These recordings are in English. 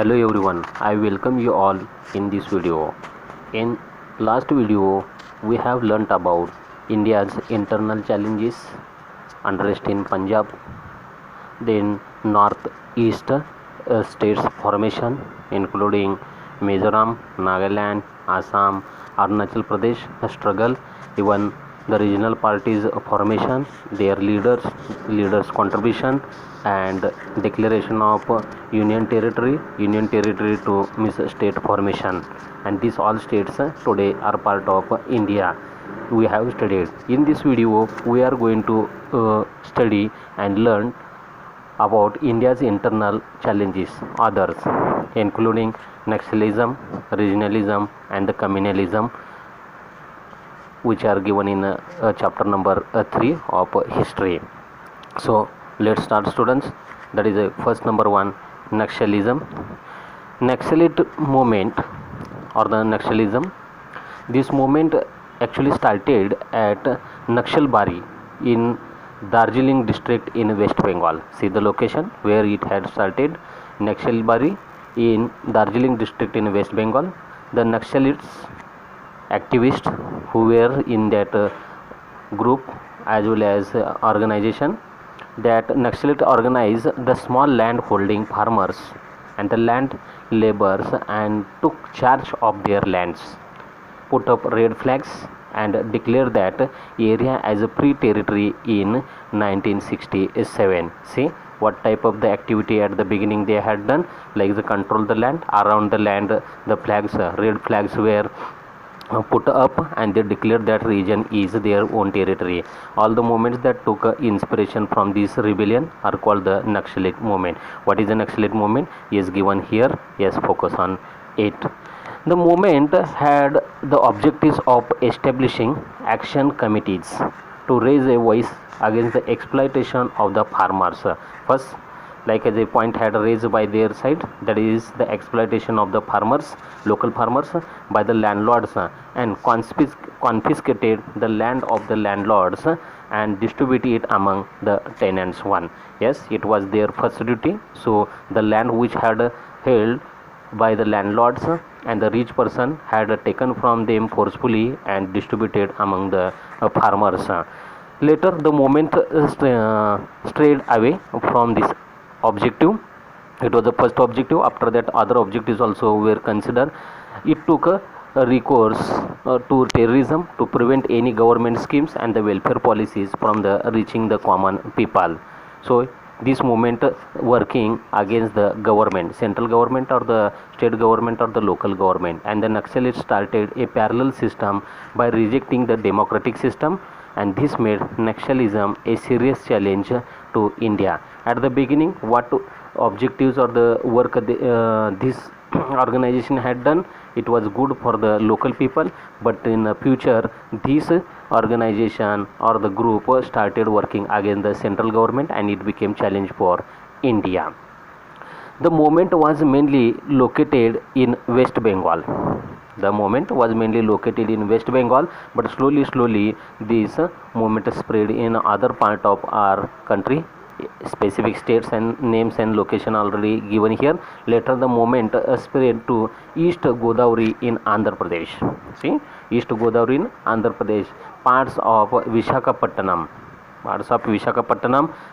Hello everyone, I welcome you all in this video. In last video, we have learnt about India's internal challenges, unrest in Punjab, then northeast states formation including Mizoram, Nagaland, Assam, Arunachal Pradesh struggle, even the regional parties formation, their leaders contribution, and declaration of union territory to miss state formation. And these all states today are part of India. We have studied. In this video, we are going to study and learn about India's internal challenges, others, including nationalism, regionalism, and the communalism, which are given in chapter number 3 of history. So let's start, students. That is first number 1, nationalism. Naxalite movement or the nationalism. This movement actually started at Naxalbari in Darjeeling district in West Bengal. See the location where it had started, Naxalbari in Darjeeling district in West Bengal. The Naxalites activists who were in that group as well as organization, that Naxalite organized the small land holding farmers and the land laborers and took charge of their lands, put up red flags and declared that area as a pre-territory in 1967. See what type of the activity at the beginning they had done, like the control the land, around the land the flags, red flags were put up and they declared that region is their own territory. All the movements that took inspiration from this rebellion are called the Naxalite movement. What is the Naxalite movement is given here. Yes, focus on it. The movement had the objectives of establishing action committees to raise a voice against the exploitation of the farmers. First, like as a point had raised by their side, that is the exploitation of the farmers, local farmers, by the landlords, and confiscated the land of the landlords and distributed it among the tenants. One, yes, it was their first duty. So the land which had held by the landlords and the rich person had taken from them forcefully and distributed among the farmers. Later the movement strayed away from this objective. It was the first objective. After that other objectives also were considered. It took a recourse to terrorism to prevent any government schemes and the welfare policies from the reaching the common people. So this movement working against the government, central government or the state government or the local government, and the Naxalites started a parallel system by rejecting the democratic system, and this made Naxalism a serious challenge to India. At the beginning, what objectives or the work this organization had done, it was good for the local people, but in the future this organization or the group started working against the central government and it became challenge for India. The movement was mainly located in West Bengal. The movement was mainly located in West Bengal, but slowly this movement spread in other part of our country. Specific states and names and location already given here. Later the movement spread to East Godavari in Andhra Pradesh. See, East Godavari in Andhra Pradesh, parts of Visakhapatnam,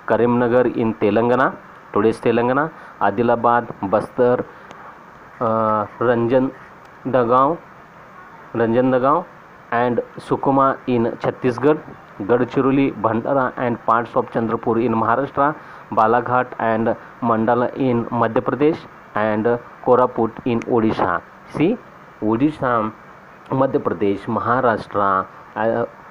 Karimnagar in Telangana, today's Telangana, Adilabad, Bastar, Ranjanagaon and Sukuma in Chhattisgarh, Gadchiroli, Bhandara and parts of Chandrapur in Maharashtra, Balaghat and Mandala in Madhya Pradesh, and Koraput in Odisha. See, Odisha, Madhya Pradesh, Maharashtra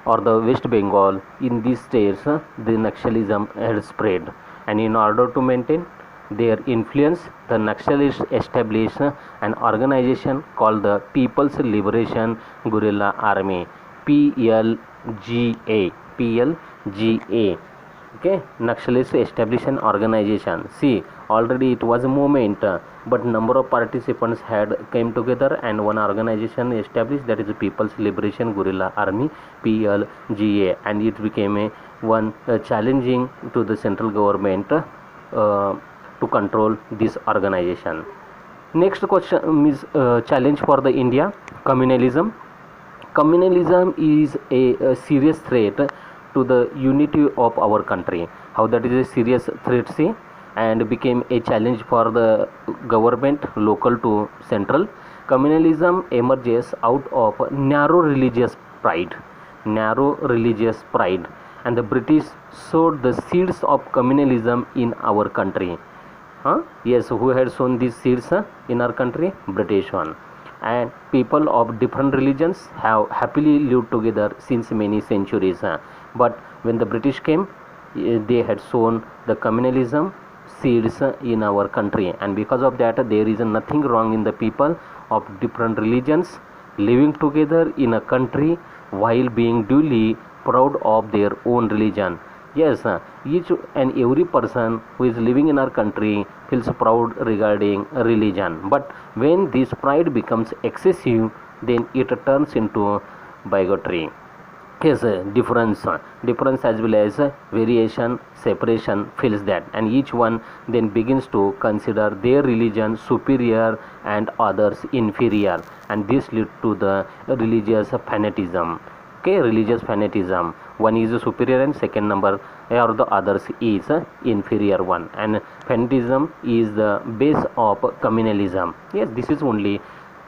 or the West Bengal, in these states the Naxalism had spread, and in order to maintain their influence, the Naxalists established an organization called the People's Liberation Guerrilla Army, PLGA. Okay, Naxalists established an organization. See, already it was a movement, but number of participants had came together and one organization established, that is the People's Liberation Guerrilla Army, PLGA, and it became a one challenging to the central government to control this organization. Next question is challenge for the India. Communalism. Communalism is a serious threat to the unity of our country. How that is a serious threat, see, and became a challenge for the government, local to central. Communalism emerges out of narrow religious pride, and the British sowed the seeds of communalism in our country. Yes, who had sown these seeds in our country? British one. And people of different religions have happily lived together since many centuries. But when the British came, they had sown the communalism seeds in our country, and because of that, there is nothing wrong in the people of different religions living together in a country while being duly proud of their own religion. Yes, each and every person who is living in our country feels proud regarding religion. But when this pride becomes excessive, then it turns into bigotry. Yes, difference as well as variation, separation fills that, and each one then begins to consider their religion superior and others inferior, and this leads to the religious fanaticism. Okay, religious fanaticism. One is superior and second number or the others is inferior one, and fanaticism is the base of communalism. Yes, this is only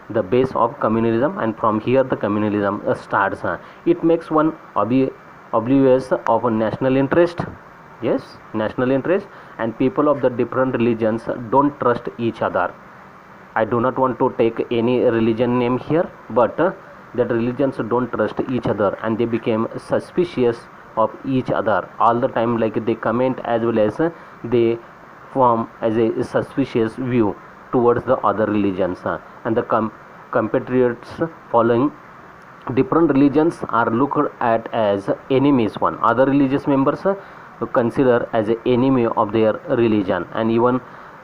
the base of communalism, and from here the communalism starts. It makes one oblivious of a national interest. Yes, national interest, and people of the different religions don't trust each other. I do not want to take any religion name here, but that religions don't trust each other, and they became suspicious of each other all the time, like they comment as well as they form as a suspicious view towards the other religions, and the compatriots following different religions are looked at as enemies. One other religious members consider as an enemy of their religion, and even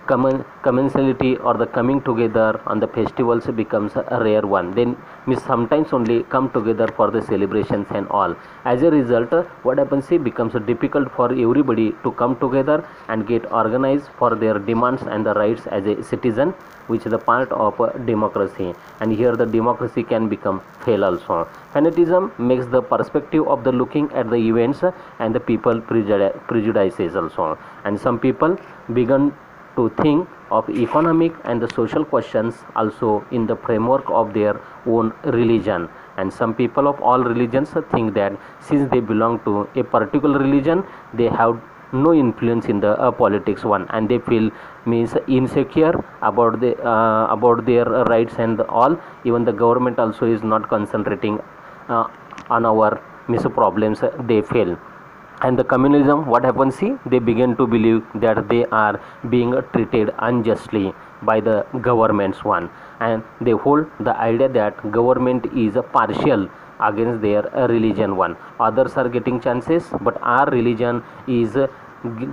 commensality or the coming together on the festivals becomes a rare one. Then we sometimes only come together for the celebrations and all. As a result, what happens, it becomes difficult for everybody to come together and get organized for their demands and the rights as a citizen, which is a part of democracy, and here the democracy can become fail also. Fanatism makes the perspective of the looking at the events and the people prejudices also, and some people begin to think of economic and the social questions also in the framework of their own religion, and some people of all religions think that since they belong to a particular religion, they have no influence in the politics one, and they feel means insecure about their rights and all. Even the government also is not concentrating on our problems they feel. And the communalism, what happens, see, they begin to believe that they are being treated unjustly by the governments one, and they hold the idea that government is partial against their religion one. Others are getting chances, but our religion is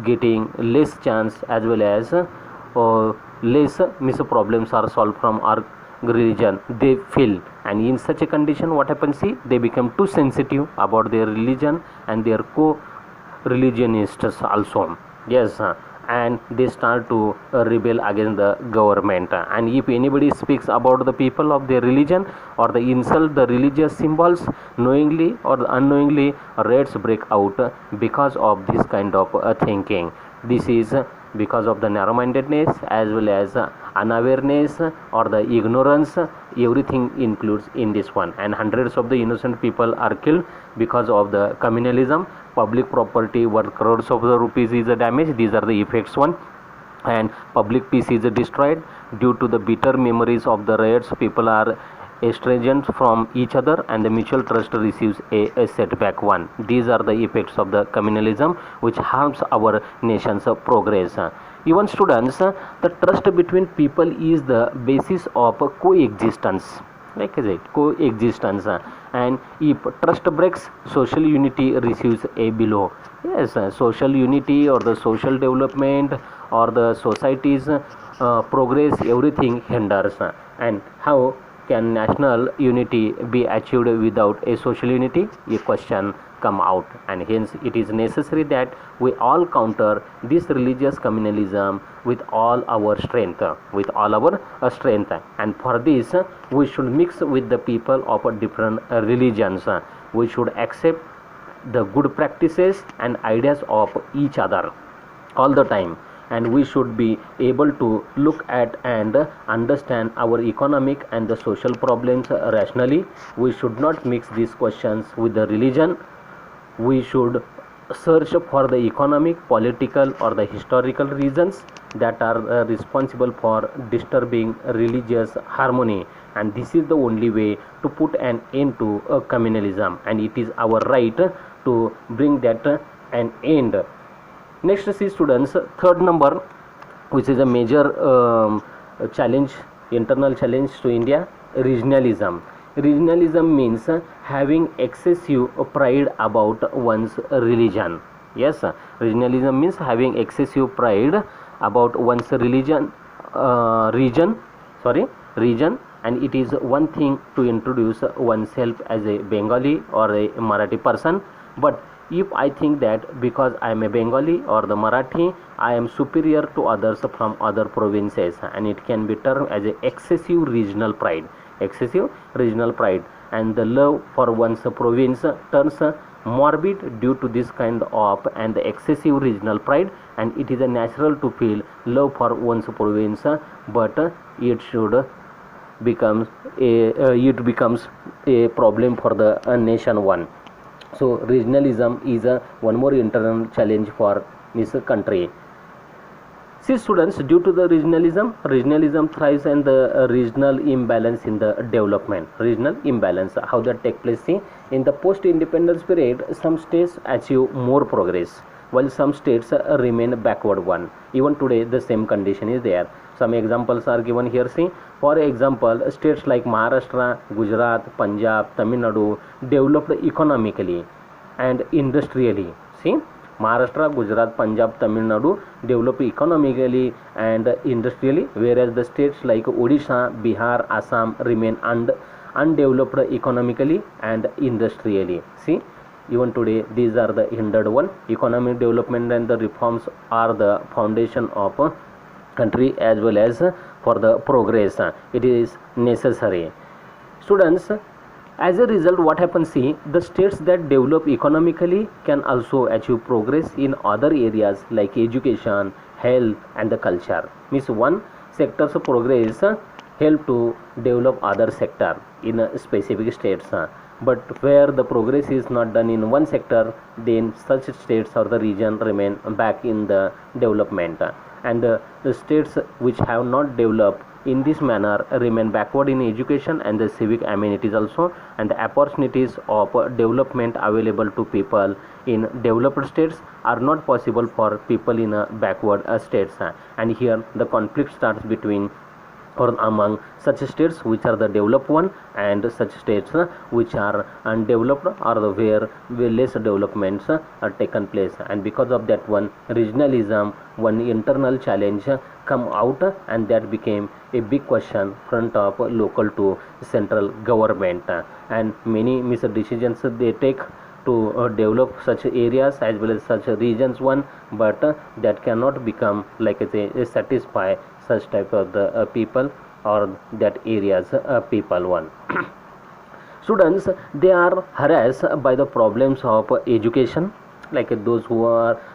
getting less chance, as well as less problems are solved from our religion they feel. And in such a condition, what happens, see, they become too sensitive about their religion and their religionists also. Yes, and they start to rebel against the government, and if anybody speaks about the people of their religion or the insult the religious symbols, knowingly or unknowingly, raids break out because of this kind of thinking. This is because of the narrow-mindedness as well as unawareness or the ignorance. Everything includes in this one, and hundreds of the innocent people are killed because of the communalism. Public property worth crores of the rupees is damaged. These are the effects one, and public peace is destroyed due to the bitter memories of the riots. People are estranged from each other, and the mutual trust receives a setback one. These are the effects of the communalism, which harms our nation's progress. Even students, the trust between people is the basis of coexistence. Like is it coexistence, and if trust breaks, social unity receives a blow. Yes, social unity or the social development or the society's progress, everything hinders. And how can national unity be achieved without a social unity? A question come out, and hence it is necessary that we all counter this religious communalism with all our strength, and for this we should mix with the people of different religions. We should accept the good practices and ideas of each other all the time, and we should be able to look at and understand our economic and the social problems rationally. We should not mix these questions with the religion. We should search for the economic, political, or the historical reasons that are responsible for disturbing religious harmony, and this is the only way to put an end to communalism, and it is our right to bring that an end. Next, see students, third number, which is a major challenge, internal challenge to India, regionalism. Regionalism means having excessive pride about one's religion. Yes, regionalism means having excessive pride about one's region, and it is one thing to introduce oneself as a Bengali or a Marathi person, but if I think that because I am a Bengali or the Marathi, I am superior to others from other provinces, and it can be termed as a excessive regional pride, and the love for one's province turns morbid due to this kind of and the excessive regional pride, and it is a natural to feel love for one's province, but it should becomes a problem for the nation one. So regionalism is one more internal challenge for this country. See students, due to the regionalism thrives and the regional imbalance in the development. Regional imbalance, how that take place? See, in the post-independence period, some states achieve more progress, while some states remain backward one. Even today, the same condition is there. Some examples are given here. See, for example, states like Maharashtra, Gujarat, Punjab, Tamil Nadu developed economically and industrially. See, Maharashtra, Gujarat, Punjab, Tamil Nadu developed economically and industrially, whereas the states like Odisha, Bihar, Assam remain undeveloped economically and industrially. See, even today these are the hindered one. Economic development and the reforms are the foundation of a country as well as for the progress. It is necessary. Students, as a result, what happens? See, the states that develop economically can also achieve progress in other areas like education, health, and the culture. Means one sector's progress help to develop other sector in a specific states. But where the progress is not done in one sector, then such states or the region remain back in the development, and the states which have not developed in this manner remain backward in education and the civic amenities also, and the opportunities of development available to people in developed states are not possible for people in backward states, and here the conflict starts between or among such states which are the developed one and such states which are undeveloped or where less developments are taken place, and because of that one regionalism, one internal challenge come out, and that became a big question front of local to central government, and many decisions they take to develop such areas as well as such regions one, but that cannot become like a satisfy such type of the people or that areas people one. Students, they are harassed by the problems of education, like those who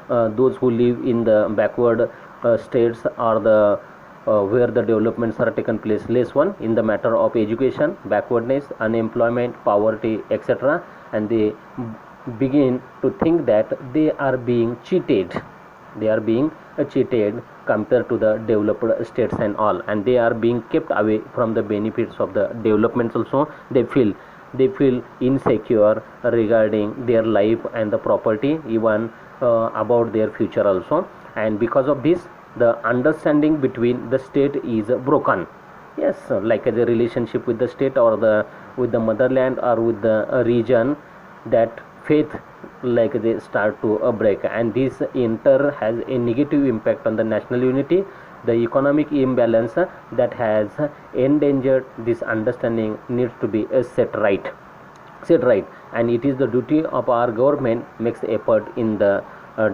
live in the backward states or the where the developments are taken place less one in the matter of education, backwardness, unemployment, poverty, etc., and they begin to think that they are being cheated compared to the developed states and all, and they are being kept away from the benefits of the developments also. They feel insecure regarding their life and the property, even about their future also, and because of this the understanding between the state is broken. Yes, like the relationship with the state or with the motherland or with the region, that faith like they start to break, and this in turn has a negative impact on the national unity. The economic imbalance that has endangered this understanding needs to be set right. said right. And it is the duty of our government makes effort in the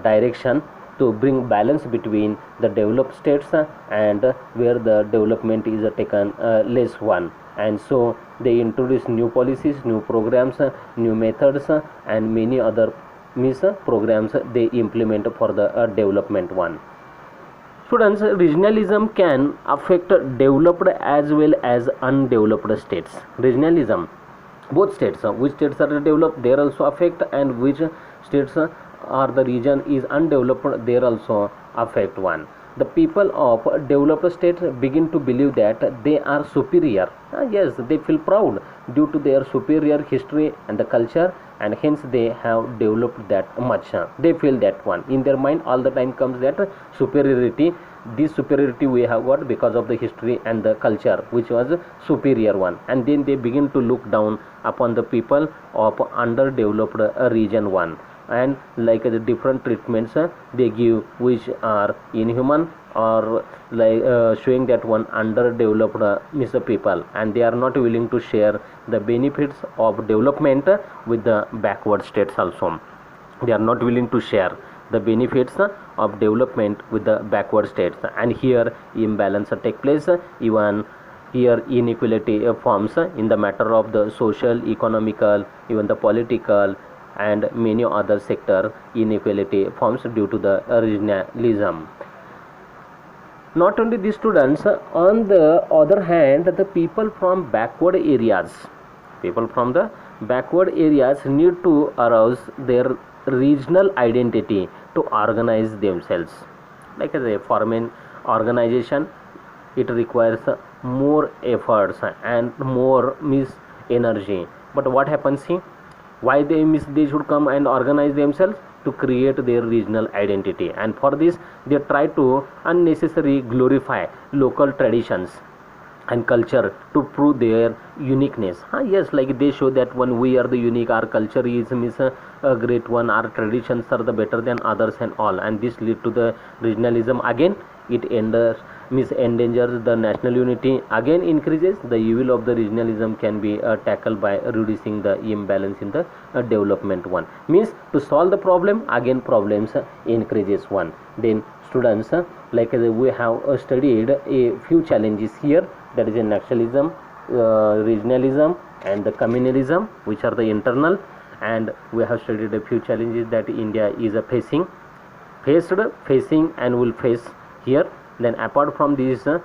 direction to bring balance between the developed states and where the development is taken less one. And so they introduce new policies, new programs, new methods, and many other programs they implement for the development one. Students, regionalism can affect developed as well as undeveloped states. Regionalism, both states, which states are developed, they also affect, and which states are the region is undeveloped, they also affect one. The people of developed states begin to believe that they are superior. Yes, they feel proud due to their superior history and the culture, and hence they have developed that much. They feel that one in their mind all the time comes that superiority. This superiority we have got because of the history and the culture which was superior one, and then they begin to look down upon the people of underdeveloped region one, and like the different treatments they give which are inhuman, or like showing that one underdeveloped people, and they are not willing to share the benefits of development with the backward states also. They are not willing to share the benefits of development with the backward states, and here imbalance take place. Even here inequality forms in the matter of the social, economical, even the political and many other sector. Inequality forms due to the regionalism. Not only the students, on the other hand, the people from backward areas need to arouse their regional identity to organize themselves. Like as a foreign organization, it requires more efforts and more energy. But what happens here? Why they should come and organize themselves? To create their regional identity, and for this they try to unnecessarily glorify local traditions and culture to prove their uniqueness. Yes, like they show that when we are the unique, our culture is a great one, our traditions are the better than others and all, and this lead to the regionalism. Again it endangers the national unity, again increases the evil of the regionalism can be tackled by reducing the imbalance in the development one. Means to solve the problem, again problems increases one. Then students, like we have studied a few challenges here, that is a nationalism, regionalism and the communalism, which are the internal, and we have studied a few challenges that India is facing and will face here. Then apart from these there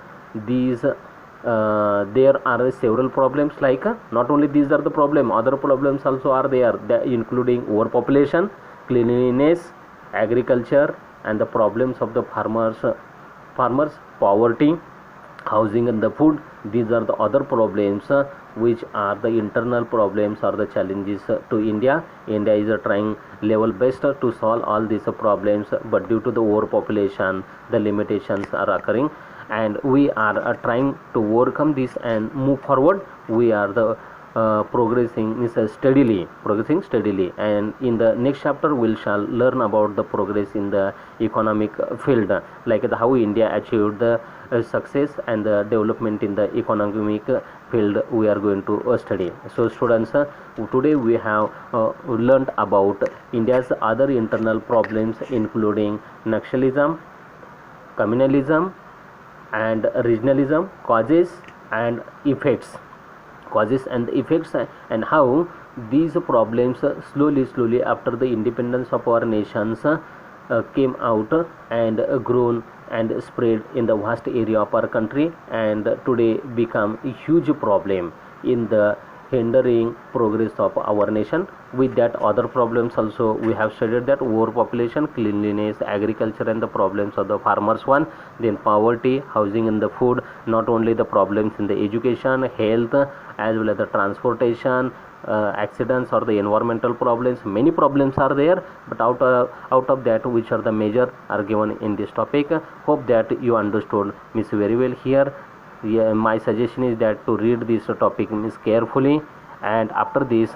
are several problems, like not only these are the problem, other problems also are there, including overpopulation, cleanliness, agriculture, and the problems of the farmers, poverty, housing and the food. These are the other problems which are the internal problems or the challenges to India. India is trying level best to solve all these problems, but due to the overpopulation the limitations are occurring, and we are trying to overcome this and move forward. We are the progressing steadily, and in the next chapter we shall learn about the progress in the economic field, like how India achieved the success and the development in the economic field we are going to study. So students, today we have learned about India's other internal problems, including nationalism, communalism and regionalism, causes and effects, and how these problems slowly after the independence of our nations came out and grown and spread in the vast area of our country, and today become a huge problem in the hindering progress of our nation. With that, other problems also we have studied, that overpopulation, cleanliness, agriculture and the problems of the farmers one, then poverty, housing and the food, not only the problems in the education, health, as well as the transportation, accidents or the environmental problems. Many problems are there, but out of that, which are the major are given in this topic. Hope that you understood very well here. My suggestion is that to read this topic carefully, and after this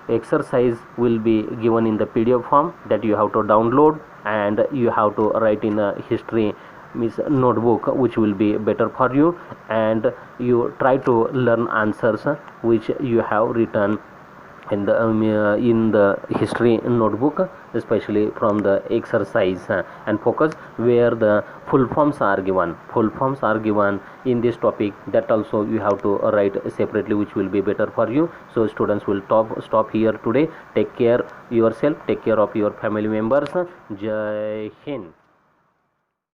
exercise will be given in the PDF form that you have to download, and you have to write in a history notebook, which will be better for you, and you try to learn answers which you have written in the history notebook, especially from the exercise, and focus where the full forms are given. Full forms are given in this topic, that also you have to write separately, which will be better for you. So students will stop here today. Take care yourself, take care of your family members. Jai Hind.